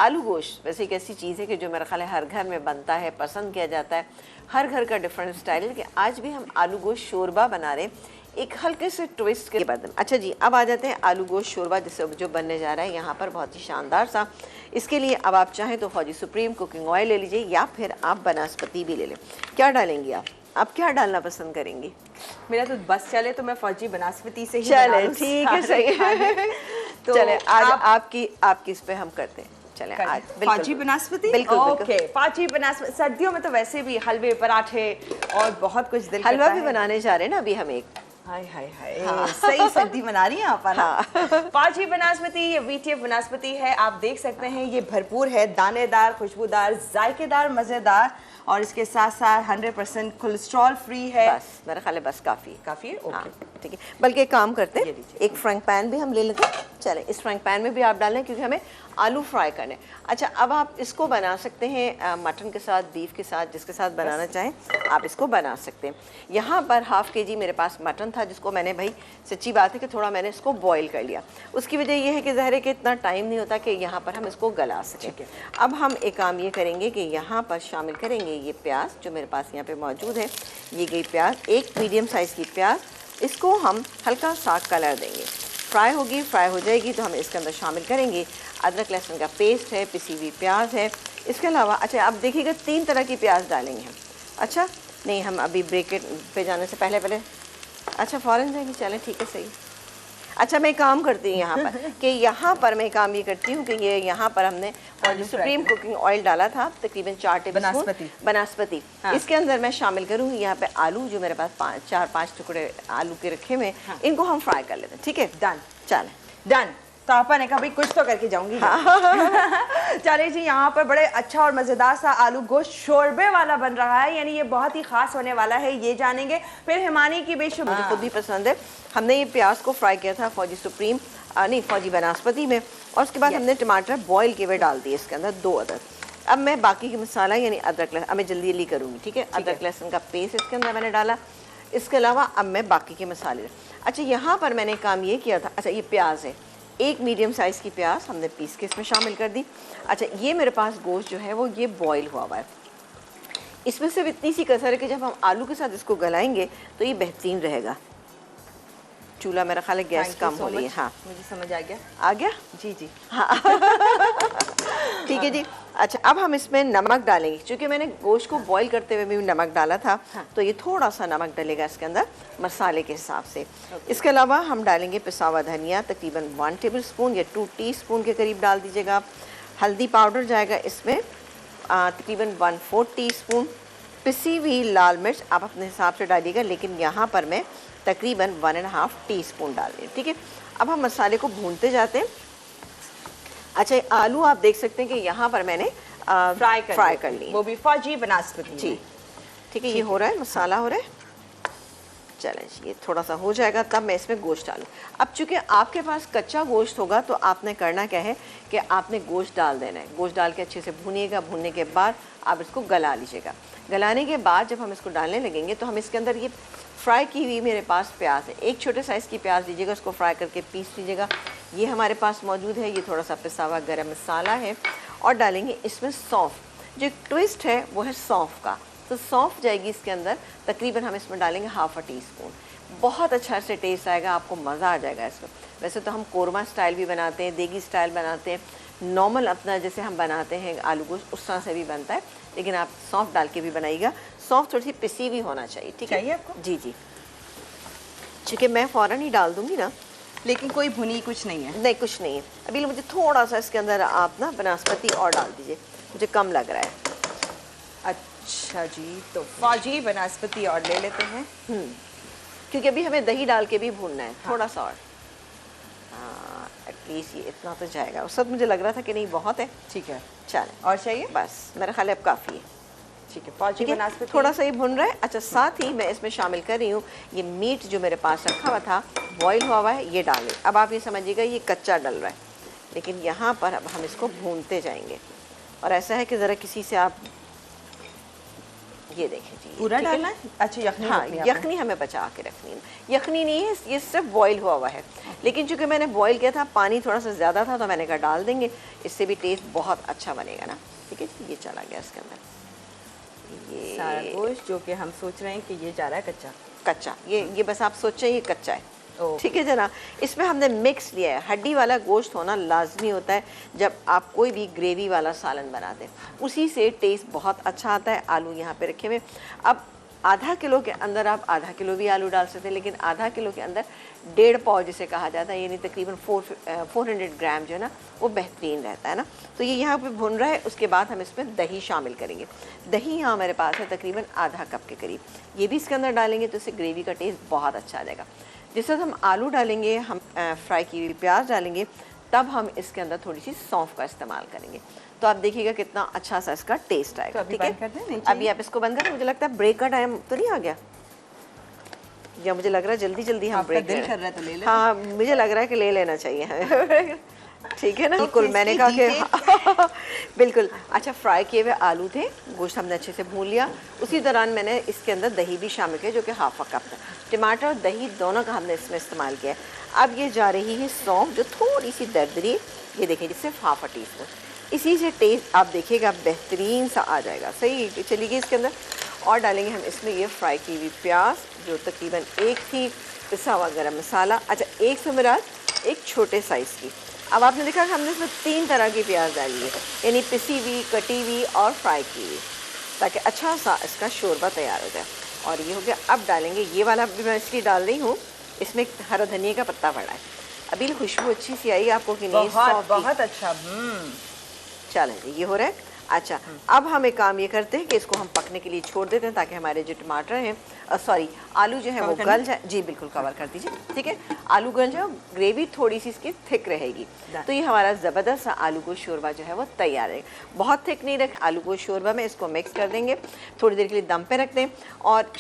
आलू गोश्त वैसे एक ऐसी चीज़ है कि जो मेरा ख्याल है हर घर में बनता है, पसंद किया जाता है, हर घर का डिफरेंट स्टाइल है कि आज भी हम आलू गोश्त शोरबा बना रहे हैं एक हल्के से ट्विस्ट के बाद। अच्छा जी, अब आ जाते हैं आलू गोश्त शोरबा जिससे जो बनने जा रहा है यहाँ पर बहुत ही शानदार सा। इसके लिए अब आप चाहें तो फौजी सुप्रीम कुकिंग ऑयल ले लीजिए या फिर आप बनास्पति भी ले लें। क्या डालेंगी आप क्या डालना पसंद करेंगी? मेरा तो बस चले तो मैं फौजी बनास्पति से ही चले, ठीक है, सही है। तो चले आज आपकी इस पे हम करते हैं। चले आज फौजी बनास्पति। बिल्कुल ओके, फौजी बनास्पति। सर्दियों में तो वैसे भी हलवे, पराठे और बहुत कुछ दिल हलवा भी बनाने जा रहे हैं ना अभी हम एक। हाय हाय हाय, सही सर्दी मना रही हैं आप ना। फौजी बनास्पति, ये वीटीएफ बनास्पति है, आप देख सकते हैं ये भरपूर है, दानेदार, खुशबूदार, जायकेदार, मज़ेदार और इसके साथ साथ 100% कोलेस्ट्रॉल फ्री है। बस मेरा ख्याल है बस काफ़ी है। ओके, ठीक है। बल्कि एक काम करते हैं, एक फ्राइंग पैन भी हम ले लेते हैं। चले इस फ्राइंग पैन में भी आप डालें क्योंकि हमें आलू फ्राई करने। अच्छा, अब आप इसको बना सकते हैं मटन के साथ, बीफ के साथ, जिसके साथ बनाना चाहें आप इसको बना सकते हैं। यहाँ पर हाफ़ के जी मेरे पास मटन था जिसको मैंने, भाई सच्ची बात है कि थोड़ा मैंने इसको बॉईल कर लिया। उसकी वजह यह है कि ज़ाहिर है कि इतना टाइम नहीं होता कि यहाँ पर हम इसको गला सकें। अब हम एक काम ये करेंगे कि यहाँ पर शामिल करेंगे ये प्याज जो मेरे पास यहाँ पे मौजूद है। ये गई प्याज, एक मीडियम साइज़ की प्याज, इसको हम हल्का सा कलर देंगे। फ्राई होगी, फ्राई हो जाएगी तो हम इसके अंदर शामिल करेंगे अदरक लहसुन का पेस्ट है, पिसी हुई प्याज है। इसके अलावा अच्छा आप देखिएगा 3 तरह की प्याज डालेंगे हम। अच्छा नहीं, हम अभी ब्रेक पे जाने से पहले अच्छा फ़ौरन जाएंगे, चलें ठीक है, सही। अच्छा मैं काम करती हूँ यहाँ पर कि यहाँ पर मैं काम ये करती हूँ कि ये यहाँ पर हमने सुप्रीम कुकिंग ऑयल डाला था तकरीबन 4 टेबलस्पून बनास्पति। हाँ। इसके अंदर मैं शामिल करूँगी यहाँ पे आलू, जो मेरे पास 4-5 टुकड़े आलू के रखे हुए, इनको हम फ्राई कर लेते हैं। ठीक है, डन। चलें डन। तो आपा ने कहा भाई कुछ तो करके जाऊंगी। चलिए जी, यहाँ पर बड़े अच्छा और मज़ेदार सा आलू गोश्त शोरबे वाला बन रहा है, यानी ये बहुत ही खास होने वाला है, ये जानेंगे। फिर हिमानी की बेशुमार, मुझे खुद भी पसंद है। हमने ये प्याज को फ्राई किया था फौजी सुप्रीम नहीं फौजी बनास्पति में, और उसके बाद हमने टमाटर बॉईल किए हुए डाल दिए इसके अंदर 2 अदद। अब मैं बाकी के मसाला यानी अदरक लहसुन, अब मैं जल्दी करूँगी, ठीक है। अदरक लहसुन का पेस्ट इसके अंदर मैंने डाला। इसके अलावा अब मैं बाकी के मसाले, अच्छा यहाँ पर मैंने काम ये किया था, अच्छा ये प्याज है, एक मीडियम साइज़ की प्याज हमने पीस के इसमें शामिल कर दी। अच्छा ये मेरे पास गोश्त जो है वो ये बॉईल हुआ है, इसमें सिर्फ इतनी सी कसर है कि जब हम आलू के साथ इसको गलाएंगे तो ये बेहतरीन रहेगा। चूल्हा मेरा ख्याल है गैस कम हो रही है। हाँ मुझे समझ आ गया। आ गया जी जी, हाँ ठीक है जी। अच्छा अब हम इसमें नमक डालेंगे, क्योंकि मैंने गोश्त को बॉईल करते हुए भी नमक डाला था। हाँ। तो ये थोड़ा सा नमक डलेगा इसके अंदर मसाले के हिसाब से। इसके अलावा हम डालेंगे पिसा हुआ धनिया, तकरीबन 1 टेबलस्पून या 2 टीस्पून के करीब डाल दीजिएगा आप। हल्दी पाउडर जाएगा इसमें तकरीबन 1/4 टीस्पून। पिसी हुई लाल मिर्च आप अपने हिसाब से डालिएगा, लेकिन यहाँ पर मैं तकरीबन 1.5 टीस्पून डाल रही हूँ। ठीक है, अब हम मसाले को भूनते जाते हैं। अच्छा आलू आप देख सकते हैं कि यहाँ पर मैंने फ्राई कर ली, वो भी फौजी बनास्पति जी। ठीक है, ये हो रहा है, मसाला हो रहा है। चलें ये थोड़ा सा हो जाएगा तब मैं इसमें गोश्त डालूँ। अब चूँकि आपके पास कच्चा गोश्त होगा तो आपने करना क्या है कि आपने गोश्त डाल देना है। गोश्त डाल के अच्छे से भूनिएगा, भूनने के बाद आप इसको गला लीजिएगा। गलाने के बाद जब हम इसको डालने लगेंगे तो हम इसके अंदर ये फ्राई की हुई मेरे पास प्याज है, एक छोटे साइज़ की प्याज लीजिएगा, उसको फ्राई करके पीस लीजिएगा। ये हमारे पास मौजूद है। ये थोड़ा सा पिसा हुआ गरम मसाला है और डालेंगे इसमें सौंफ। जो ट्विस्ट है वो है सौंफ का, तो सौंफ जाएगी इसके अंदर। तकरीबन हम इसमें डालेंगे 1/2 टीस्पून। बहुत अच्छा से टेस्ट आएगा, आपको मज़ा आ जाएगा इसमें। वैसे तो हम कोरमा स्टाइल भी बनाते हैं, देगी स्टाइल बनाते हैं, नॉर्मल अपना जैसे हम बनाते हैं आलू गोश्त उस तरह से भी बनता है, लेकिन आप सौंफ डाल के भी बनाइएगा। सौंफ थोड़ी सी पिसी भी होना चाहिए। ठीक है आपको? जी जी, चूँकि मैं फ़ौरन ही डाल दूँगी ना, लेकिन कोई भुनी कुछ नहीं है? नहीं कुछ नहीं है। अभी मुझे थोड़ा सा इसके अंदर आप ना बनास्पति और डाल दीजिए, मुझे कम लग रहा है। अच्छा जी, तो फौजी बनास्पति और ले लेते हैं। क्योंकि अभी हमें दही डाल के भी भूनना है। हाँ। थोड़ा सा और, एटलीस्ट ये इतना तो जाएगा। उस वक्त मुझे लग रहा था कि नहीं बहुत है। ठीक है, चलें और चाहिए? बस मेरा ख्याल है अब काफ़ी है। ठीक है, फौजी बनास्पति थोड़ा सा ये भुन रहा है। अच्छा साथ ही मैं इसमें शामिल कर रही हूँ ये मीट जो मेरे पास रखा हुआ था, बॉईल हुआ है, ये डालें। अब आप ये समझिएगा ये कच्चा डल रहा है, लेकिन यहाँ पर अब हम इसको भूनते जाएंगे। और ऐसा है कि ज़रा किसी से आप ये देखें जी, पूरा ठीक है? डालना है? अच्छा, यखनी हाँ, रखनी है आपने। यखनी हमें बचा के रखनी है। यखनी नहीं है, ये सिर्फ बॉईल हुआ हुआ है, लेकिन चूंकि मैंने बॉईल किया था, पानी थोड़ा सा ज़्यादा था, तो मैंने कहा डाल देंगे, इससे भी टेस्ट बहुत अच्छा बनेगा ना। ठीक है, ये चला गया इसके अंदर, ये सारा गोश्त जो कि हम सोच रहे हैं कि ये जा रहा है कच्चा कच्चा, ये बस आप सोचें ये कच्चा है। ओह। ठीक है जना, इसमें हमने मिक्स लिया है। हड्डी वाला गोश्त होना लाजमी होता है जब आप कोई भी ग्रेवी वाला सालन बनाते हैं, उसी से टेस्ट बहुत अच्छा आता है। आलू यहाँ पे रखे हुए, अब आधा किलो के अंदर आप आधा किलो भी आलू डाल सकते हैं, लेकिन आधा किलो के अंदर 1.5 पाव जिसे कहा जाता है, यानी तकरीबन 400 ग्राम जो है ना, वो बेहतरीन रहता है ना। तो ये यहाँ पे भुन रहा है। उसके बाद हम इसमें दही शामिल करेंगे। दही यहाँ हमारे पास है तकरीबन आधा कप के करीब, ये भी इसके अंदर डालेंगे तो इससे ग्रेवी का टेस्ट बहुत अच्छा आ जाएगा। जिस वक्त हम आलू डालेंगे, हम फ्राई की हुई प्याज डालेंगे, तब हम इसके अंदर थोड़ी सी सौंफ का इस्तेमाल करेंगे, तो आप देखिएगा कितना अच्छा सा इसका टेस्ट आएगा। ठीक है, अभी आप इसको बंद करें। मुझे लगता है ब्रेक का टाइम तो नहीं आ गया, या मुझे लग रहा है जल्दी जल्दी हम ब्रेक दिल कर रहा है तो ले ले। हाँ, मुझे लग रहा है कि ले लेना चाहिए। ठीक है ना, बिल्कुल। मैंने कहा कि बिल्कुल। अच्छा, फ्राई किए हुए आलू थे, गोश्त हमने अच्छे से भून लिया। उसी दौरान मैंने इसके अंदर दही भी शामिल किया, जो कि हाफ कप था। टमाटर और दही दोनों का हमने इसमें इस्तेमाल किया है। अब ये जा रही है सौंफ, जो थोड़ी सी दरदरी, ये देखिए सिर्फ हाफ टी स्पून। इसी से टेस्ट आप देखिएगा बेहतरीन सा आ जाएगा। सही चली गई इसके अंदर। और डालेंगे हम इसमें ये फ्राई की हुई प्याज, जो तकरीबन एक थी, पिसा हुआ गरम मसाला। अच्छा, एक से मुराद एक छोटे साइज़ की। अब आपने देखा कि हमने इसमें 3 तरह की प्याज डाली है, यानी पिसी हुई, कटी हुई और फ्राई की हुई, ताकि अच्छा सा इसका शोरबा तैयार हो जाए। और ये हो गया। अब डालेंगे ये वाला भी मैं इसकी डाल रही हूँ, इसमें हरा धनिया का पत्ता पड़ा है। अभी खुशबू अच्छी सी आई आपको कि नहीं? बहुत अच्छा। चलें, ये हो रहा है। अच्छा, अब हम एक काम ये करते हैं कि इसको हम पकने के लिए छोड़ देते हैं, ताकि हमारे जो टमाटर हैं, सॉरी आलू जो है वो गल जाए। जी बिल्कुल, कवर कर दीजिए। ठीक है, आलू गल जाए, ग्रेवी थोड़ी सी इसकी थिक रहेगी, तो ये हमारा ज़बरदस्त सा आलू गोश्त शोरबा जो है वो तैयार है। बहुत थिक नहीं रख, आलू गोश्त शोरबा में इसको मिक्स कर देंगे, थोड़ी देर के लिए दम पे रख दें और